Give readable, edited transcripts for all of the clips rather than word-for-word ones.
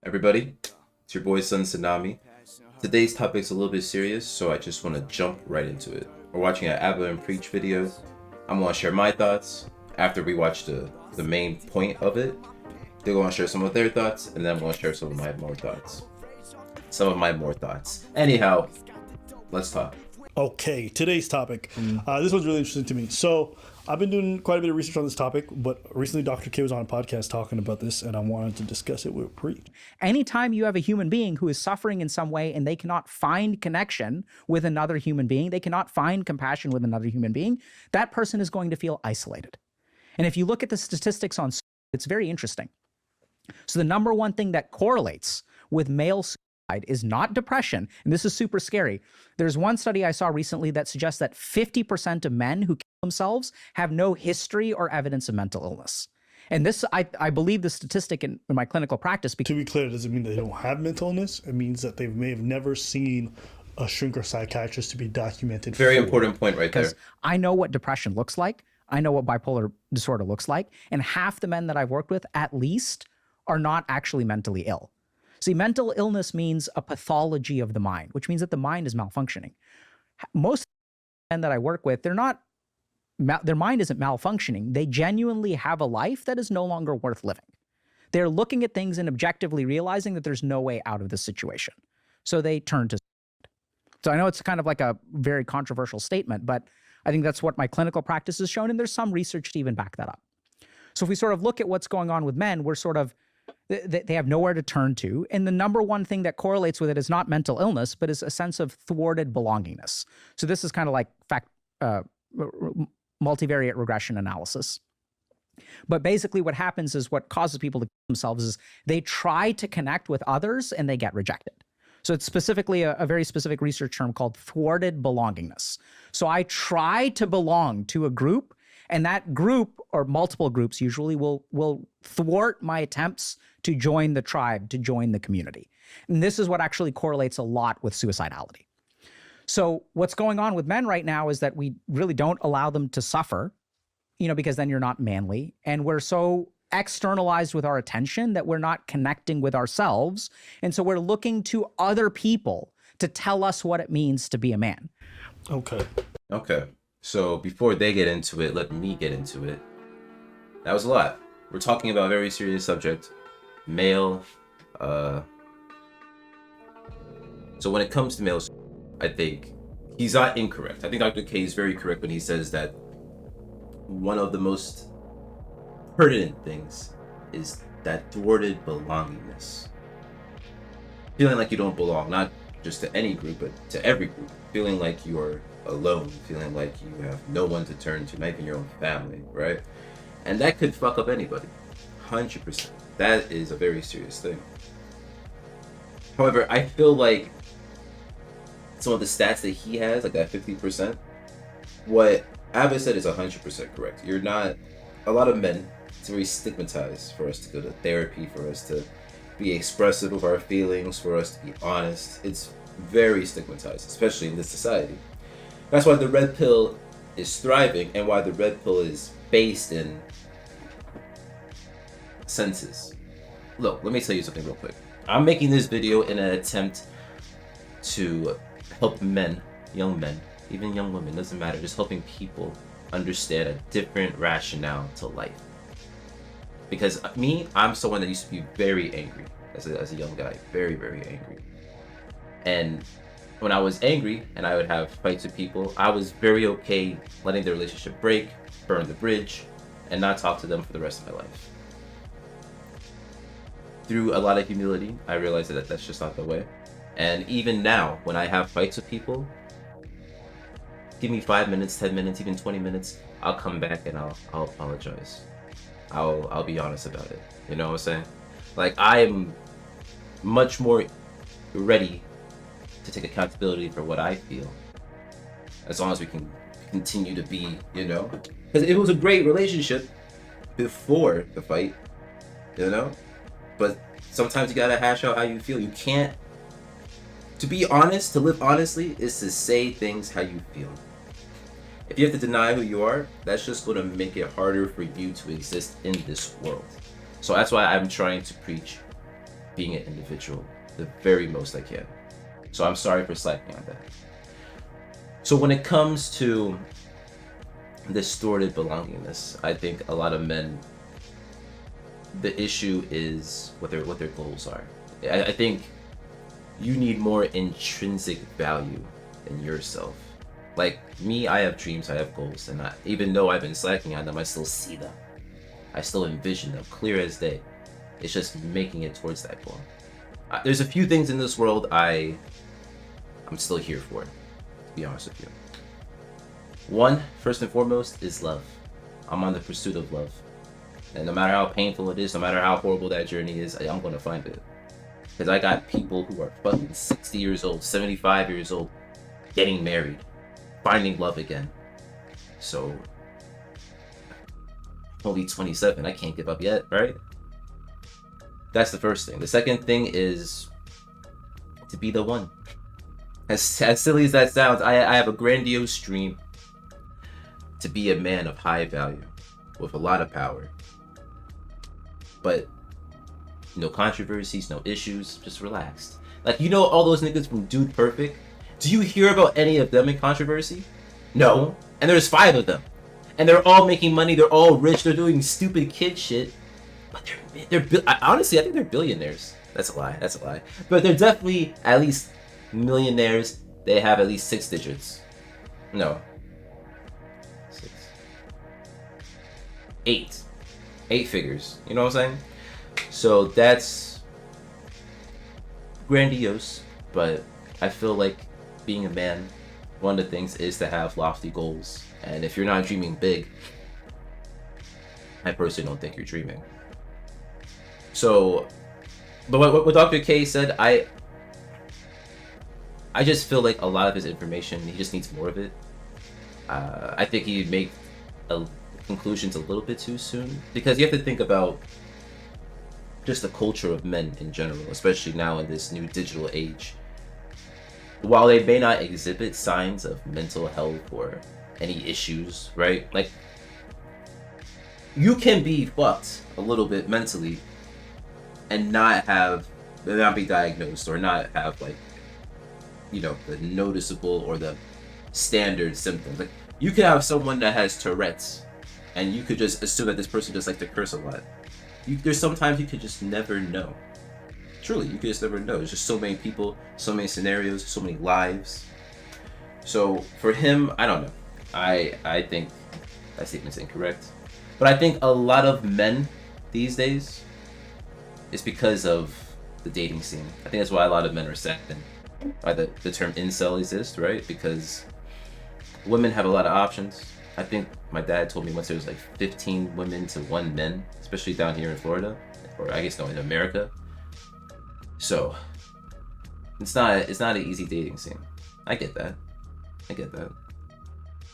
Everybody, it's your boy son Tsunami. Today's topic's a little bit serious, so I just want to jump right into it. We're watching an abanpreach video. I'm going to share my thoughts. After we watch the main point of it, they're going to share some of their thoughts, and then I'm going to share some of my more thoughts. Anyhow, let's talk. Okay, today's topic. This one's really interesting to me. So I've been doing quite a bit of research on this topic, but recently Dr. K was on a podcast talking about this, and I wanted to discuss it with Preet. Anytime you have a human being who is suffering in some way and they cannot find connection with another human being, they cannot find compassion with another human being, that person is going to feel isolated. And if you look at the statistics on suicide, it's very interesting. So the number one thing that correlates with male suicide is not depression, and this is super scary. There's one study I saw recently that suggests that 50% of men who kill themselves have no history or evidence of mental illness. And this, I believe the statistic in my clinical practice. To be clear, it doesn't mean they don't have mental illness. It means that they may have never seen a shrink or psychiatrist to be documented. Very important point right there. Because I know what depression looks like. I know what bipolar disorder looks like. And half the men that I've worked with, at least, are not actually mentally ill. See, mental illness means a pathology of the mind, which means that the mind is malfunctioning. Most men that I work with, their mind isn't malfunctioning. They genuinely have a life that is no longer worth living. They're looking at things and objectively realizing that there's no way out of this situation. So they turn to suicide. So I know it's kind of like a very controversial statement, but I think that's what my clinical practice has shown, and there's some research to even back that up. So if we sort of look at what's going on with men, we're sort of, they have nowhere to turn to. And the number one thing that correlates with it is not mental illness, but is a sense of thwarted belongingness. So this is kind of like multivariate regression analysis. But basically what happens is what causes people to kill themselves is they try to connect with others and they get rejected. So it's specifically a very specific research term called thwarted belongingness. So I try to belong to a group, and that group, or multiple groups usually, will thwart my attempts to join the tribe, to join the community. And this is what actually correlates a lot with suicidality. So what's going on with men right now is that we really don't allow them to suffer, because then you're not manly. And we're so externalized with our attention that we're not connecting with ourselves. And so we're looking to other people to tell us what it means to be a man. Okay. So before they get into it, let me get into it. That was a lot. We're talking about a very serious subject. Male. So when it comes to males, I think he's not incorrect. I think Dr. K is very correct when he says that one of the most pertinent things is that thwarted belongingness. Feeling like you don't belong, not just to any group, but to every group. Feeling like you're alone, feeling like you have no one to turn to, not even your own family, right? And that could fuck up anybody, 100%. That is a very serious thing. However, I feel like some of the stats that he has, like that 50%, what Abba said is 100% correct. You're not, a lot of men, it's very stigmatized for us to go to therapy, for us to be expressive of our feelings, for us to be honest. It's very stigmatized, especially in this society. That's why the red pill is thriving, and why the red pill is based in senses. Look, let me tell you something real quick. I'm making this video in an attempt to help men, young men, even young women, doesn't matter, just helping people understand a different rationale to life. Because I'm someone that used to be very angry as a young guy, very, very angry. And when I was angry and I would have fights with people, I was very okay letting the relationship break, burn the bridge, and not talk to them for the rest of my life. Through a lot of humility, I realized that that's just not the way. And even now, when I have fights with people, give me 5 minutes, 10 minutes, even 20 minutes, I'll come back and I'll apologize. I'll be honest about it. You know what I'm saying? Like, I'm much more ready to take accountability for what I feel, as long as we can continue to be, because it was a great relationship before the fight, but sometimes you gotta hash out how you feel. You can't, to be honest, to live honestly is to say things how you feel. If you have to deny who you are, that's just going to make it harder for you to exist in this world. So that's why I'm trying to preach being an individual the very most I can. So I'm sorry for slacking on that. So when it comes to distorted belongingness, I think a lot of men, the issue is what their goals are. I think you need more intrinsic value in yourself. Like me, I have dreams, I have goals, and even though I've been slacking on them, I still see them. I still envision them clear as day. It's just making it towards that goal. There's a few things in this world I'm still here for, to be honest with you. One, first and foremost, is love. I'm on the pursuit of love. And no matter how painful it is, no matter how horrible that journey is, I'm going to find it. Because I got people who are fucking 60 years old, 75 years old, getting married, finding love again. So, I'm only 27, I can't give up yet, right? That's the first thing. The second thing is to be the one. As silly as that sounds, I have a grandiose dream to be a man of high value with a lot of power. But no controversies, no issues, just relaxed. Like, you know all those niggas from Dude Perfect? Do you hear about any of them in controversy? No. And there's 5 of them. And they're all making money, they're all rich, they're doing stupid kid shit. But honestly, I think they're billionaires. That's a lie. But they're definitely at least millionaires. They have at least 6 digits. No. 6. 8. 8 figures. You know what I'm saying? So that's grandiose, but I feel like being a man, one of the things is to have lofty goals. And if you're not dreaming big, I personally don't think you're dreaming. So, but what Dr. K said, I just feel like a lot of his information, he just needs more of it. I think he'd make conclusions a little bit too soon, because you have to think about just the culture of men in general, especially now in this new digital age. While they may not exhibit signs of mental health or any issues, right? Like, you can be fucked a little bit mentally and not be diagnosed or not have, like, you know, the noticeable or the standard symptoms. Like, you could have someone that has Tourette's and you could just assume that this person just likes to curse a lot. There's sometimes you could just never know. Truly, you could just never know. There's just so many people, so many scenarios, so many lives. So for him, I don't know. I think that statement's incorrect. But I think a lot of men these days, it's because of the dating scene. I think that's why a lot of men are sad and why the term incel exists, right? Because women have a lot of options. I think my dad told me once there was like 15 women to 1 man, especially down here in Florida, or I guess no, in America. So it's not an easy dating scene. I get that.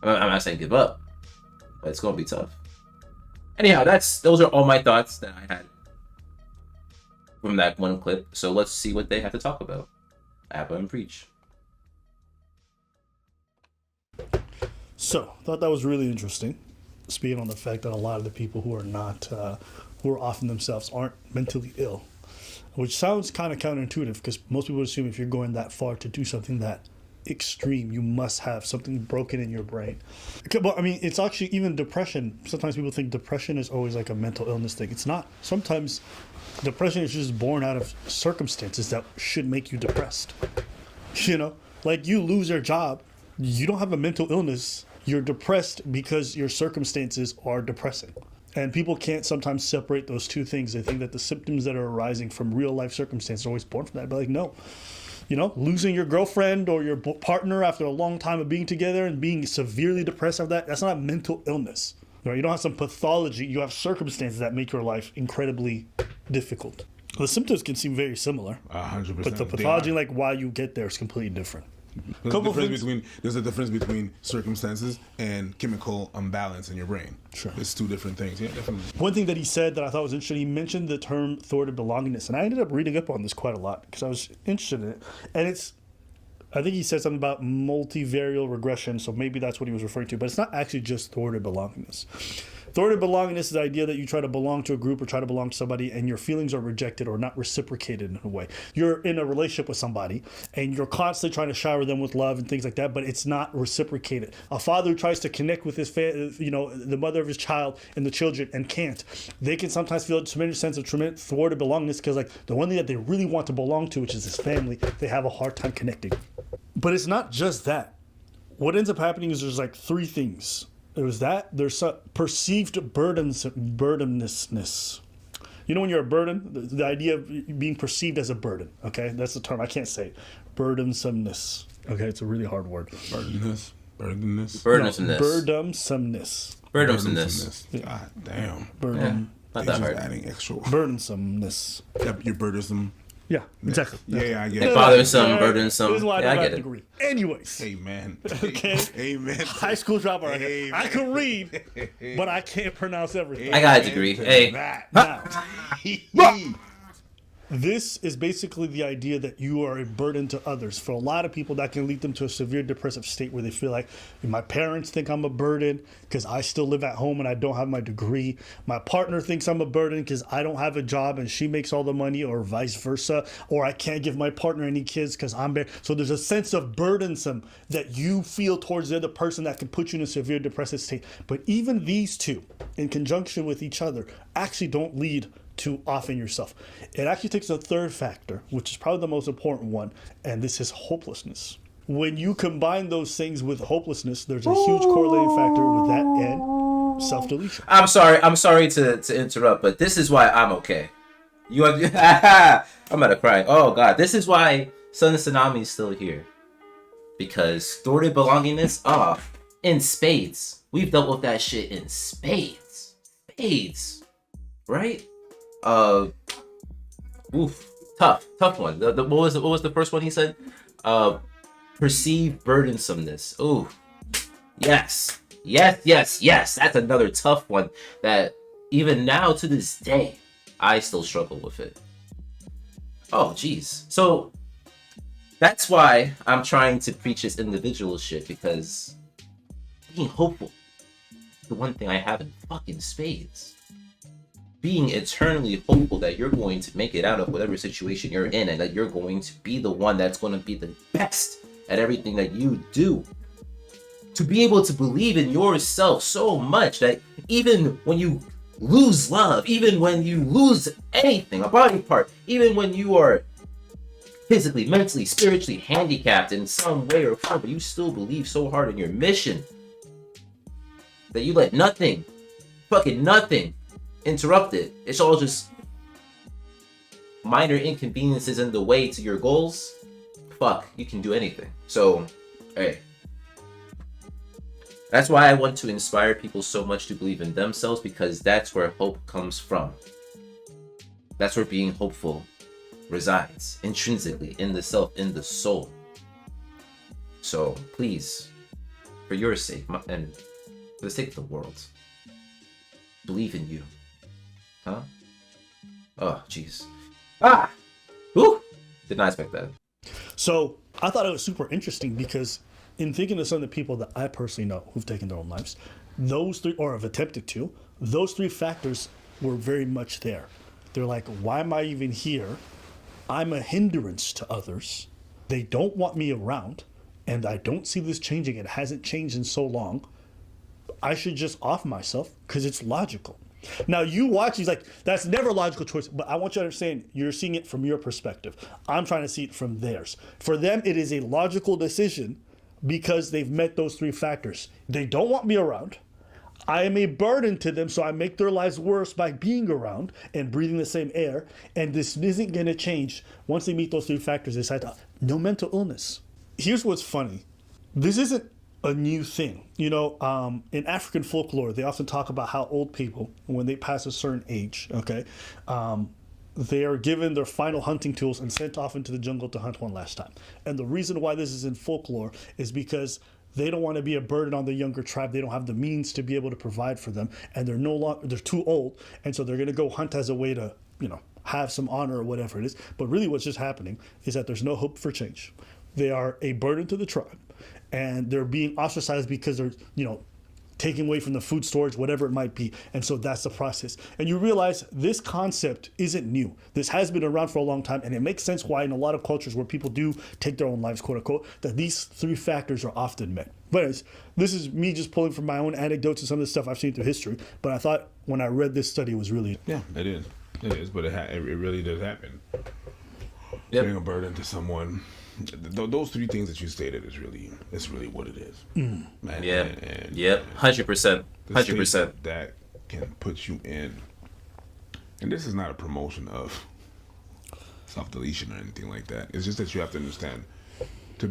I'm not saying give up, but it's gonna be tough. Anyhow, those are all my thoughts that I had from that one clip. So let's see what they have to talk about. Abanpreach. So, I thought that was really interesting, speaking on the fact that a lot of the people who are not, who are often themselves, aren't mentally ill, which sounds kind of counterintuitive because most people assume if you're going that far to do something that extreme, you must have something broken in your brain. Well, I mean, it's actually even depression. Sometimes people think depression is always like a mental illness thing. It's not. Sometimes depression is just born out of circumstances that should make you depressed. You know, like you lose your job, you don't have a mental illness. You're depressed because your circumstances are depressing. And people can't sometimes separate those two things. They think that the symptoms that are arising from real life circumstances are always born from that. But like, no. You know, losing your girlfriend or your partner after a long time of being together and being severely depressed after that, that's not mental illness. Right? You don't have some pathology. You have circumstances that make your life incredibly difficult. The symptoms can seem very similar. 100%. But the pathology, like why you get there, is completely different. There's a difference between circumstances and chemical imbalance in your brain. Sure. It's 2 different things. Yeah, definitely. One thing that he said that I thought was interesting, he mentioned the term thwarted belongingness. And I ended up reading up on this quite a lot because I was interested in it. And I think he said something about multivariate regression, so maybe that's what he was referring to. But it's not actually just thwarted belongingness. Thwarted belongingness is the idea that you try to belong to a group or try to belong to somebody and your feelings are rejected or not reciprocated in a way. You're in a relationship with somebody and you're constantly trying to shower them with love and things like that, but it's not reciprocated. A father who tries to connect with his the mother of his child and the children and can't. They can sometimes feel a tremendous sense of thwarted belongingness because like the one thing that they really want to belong to, which is his family, they have a hard time connecting. But it's not just that. What ends up happening is there's like three things. There's perceived burdenness. You know when you're a burden, the idea of being perceived as a burden, okay? That's the term. I can't say it. Burdensomeness. Okay, it's a really hard word. Burdensomeness. Burdensomeness. God damn. Burden. Not that hard. Adding extra. Burdensomeness. Yep, you're burdensome. Yeah, exactly. Yeah, I get Like it. bothersome, burdensome. This is why I Yeah, I don't have get a it. degree. Anyways. Amen. Okay. Amen. High school dropout right here. Amen. I can read, but I can't pronounce everything. I got a degree. Hey. Now, this is basically the idea that you are a burden to others. For a lot of people, that can lead them to a severe depressive state where they feel like my parents think I'm a burden because I still live at home and I don't have my degree. My partner thinks I'm a burden because I don't have a job and she makes all the money, or vice versa. Or I can't give my partner any kids because I'm bad. So there's a sense of burdensome that you feel towards the other person that can put you in a severe depressive state. But even these two, in conjunction with each other, actually don't lead to offing yourself. It actually takes a third factor, which is probably the most important one, and this is hopelessness. When you combine those things with hopelessness, there's a huge correlating factor with that and self-deletion. I'm sorry to interrupt, but this is why I'm okay. I'm about to cry. Oh god, this is why Tsunami is still here. Because thwarted belongingness, in spades. We've dealt with that shit in spades. Right? Tough one. What was the first one he said? Perceived burdensomeness. Ooh, yes. That's another tough one that even now to this day I still struggle with it. Oh, geez. So that's why I'm trying to preach this individual shit, because being hopeful, the one thing I have in fucking spades. Being eternally hopeful that you're going to make it out of whatever situation you're in and that you're going to be the one that's going to be the best at everything that you do. To be able to believe in yourself so much that even when you lose love, even when you lose anything, a body part, even when you are physically, mentally, spiritually handicapped in some way or form, but you still believe so hard in your mission that you let nothing, fucking nothing, interrupted. It's all just minor inconveniences in the way to your goals. Fuck, you can do anything. So, hey, that's why I want to inspire people so much to believe in themselves, because that's where hope comes from. That's where being hopeful resides, intrinsically, in the self, in the soul. So please, for your sake and for the sake of the world, believe in you. Huh? Oh, jeez. Whew! Did not expect that. So I thought it was super interesting because in thinking of some of the people that I personally know who've taken their own lives, those three, or have attempted to, those three factors were very much there. They're like, why am I even here? I'm a hindrance to others. They don't want me around, and I don't see this changing. It hasn't changed in so long. I should just off myself because it's logical. Now you watch, he's like, that's never a logical choice, but I want you to understand, you're seeing it from your perspective. I'm trying to see it from theirs. For them, it is a logical decision because they've met those three factors. They don't want me around. I am a burden to them, so I make their lives worse by being around and breathing the same air. And this isn't going to change. Once they meet those three factors, they decide, no mental illness. Here's what's funny. This isn't a new thing. You know, in African folklore, they often talk about how old people, when they pass a certain age, okay, they are given their final hunting tools and sent off into the jungle to hunt one last time. And the reason why this is in folklore is because they don't want to be a burden on the younger tribe. They don't have the means to be able to provide for them, and they're too old, and so they're going to go hunt as a way to, you know, have some honor or whatever it is. But really what's just happening is that there's no hope for change. They are a burden to the tribe, and they're being ostracized because they're, you know, taking away from the food storage, whatever it might be. And so that's the process. And you realize this concept isn't new. This has been around for a long time, and it makes sense why in a lot of cultures where people do take their own lives, quote unquote, that these three factors are often met. But anyways, this is me just pulling from my own anecdotes and some of the stuff I've seen through history. But I thought when I read this study, it was really... Yeah, it is. It is, but it really does happen. Yep. Being a burden to someone. Those three things that you stated is really what it is. And, Yeah. and Yep. 100%. the 100%. state that can put you in. And this is not a promotion of self-deletion or anything like that. It's just that you have to understand to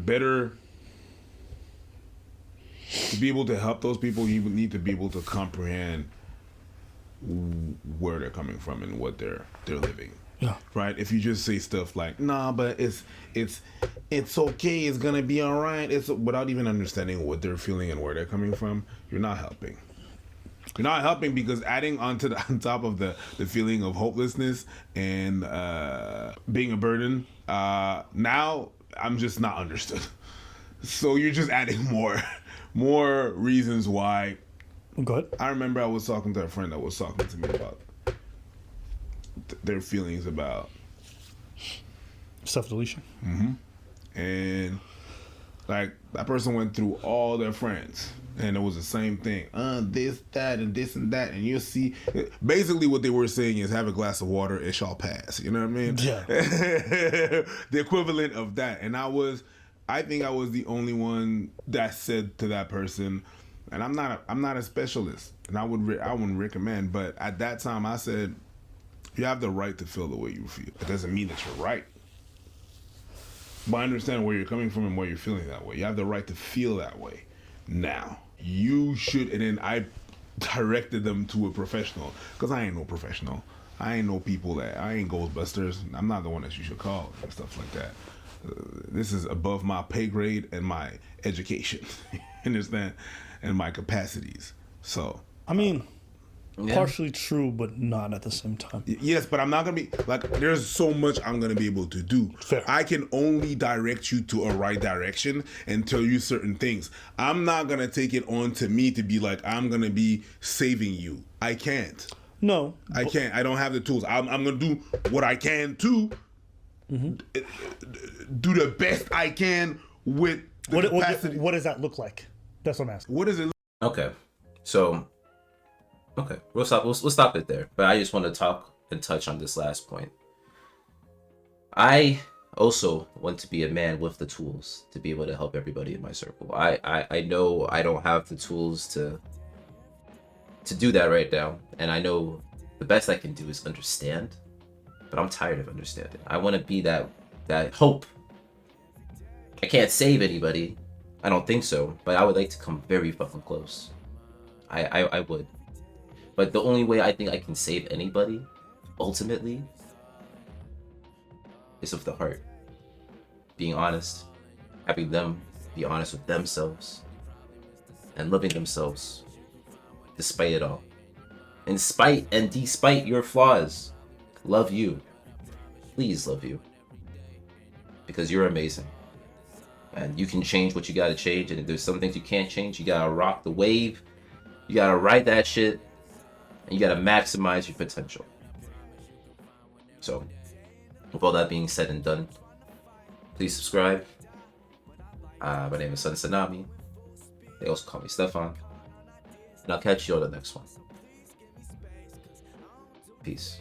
be able to help those people, you need to be able to comprehend where they're coming from and what they're living. Yeah. Right? If you just say stuff like, nah, but it's okay, it's gonna be all right, it's without even understanding what they're feeling and where they're coming from, you're not helping. You're not helping, because adding on top of the feeling of hopelessness and being a burden, now I'm just not understood. So you're just adding more reasons why. Go ahead. I remember I was talking to a friend that was talking to me about their feelings about Self-deletion. and like that person went through all their friends and it was the same thing, this, that, and this and that, and you'll see basically what they were saying is have a glass of water, it shall pass, you know what I mean? Yeah. The equivalent of that. And I think I was the only one that said to that person, and I'm not a specialist, and I wouldn't recommend, but at that time I said, you have the right to feel the way you feel. It doesn't mean that you're right. But I understand where you're coming from and why you're feeling that way. You have the right to feel that way. Now, you should, and then I directed them to a professional, because I ain't no professional. I ain't no people I ain't Ghostbusters. I'm not the one that you should call and stuff like that. This is above my pay grade and my education, understand, and my capacities. So, I mean, Yeah. partially true, but not at the same time. yes, but I'm not gonna be like. There's so much I'm gonna be able to do. Fair. I can only direct you to a right direction and tell you certain things. I'm not gonna take it on to me to be like I'm gonna be saving you. I can't. No. I can't. I don't have the tools. I'm gonna do what I can to do the best I can with the capacity. What does that look like? That's what I'm asking. What is it? Okay. So, okay, we'll stop it there. But I just want to talk and touch on this last point. I also want to be a man with the tools to be able to help everybody in my circle. I know I don't have the tools to do that right now, and I know the best I can do is understand, but I'm tired of understanding. I want to be that hope. I can't save anybody. I don't think so, but I would like to come very fucking close. I would. But the only way I think I can save anybody, ultimately, is with the heart. Being honest. Having them be honest with themselves. And loving themselves. Despite it all. In spite and despite your flaws. Love you. Please love you. Because you're amazing. And you can change what you gotta change. And if there's some things you can't change, you gotta rock the wave. You gotta ride that shit. And you gotta maximize your potential. So, with all that being said and done, please subscribe. My name is Tsunami. They also call me Stefan. And I'll catch you on the next one. Peace.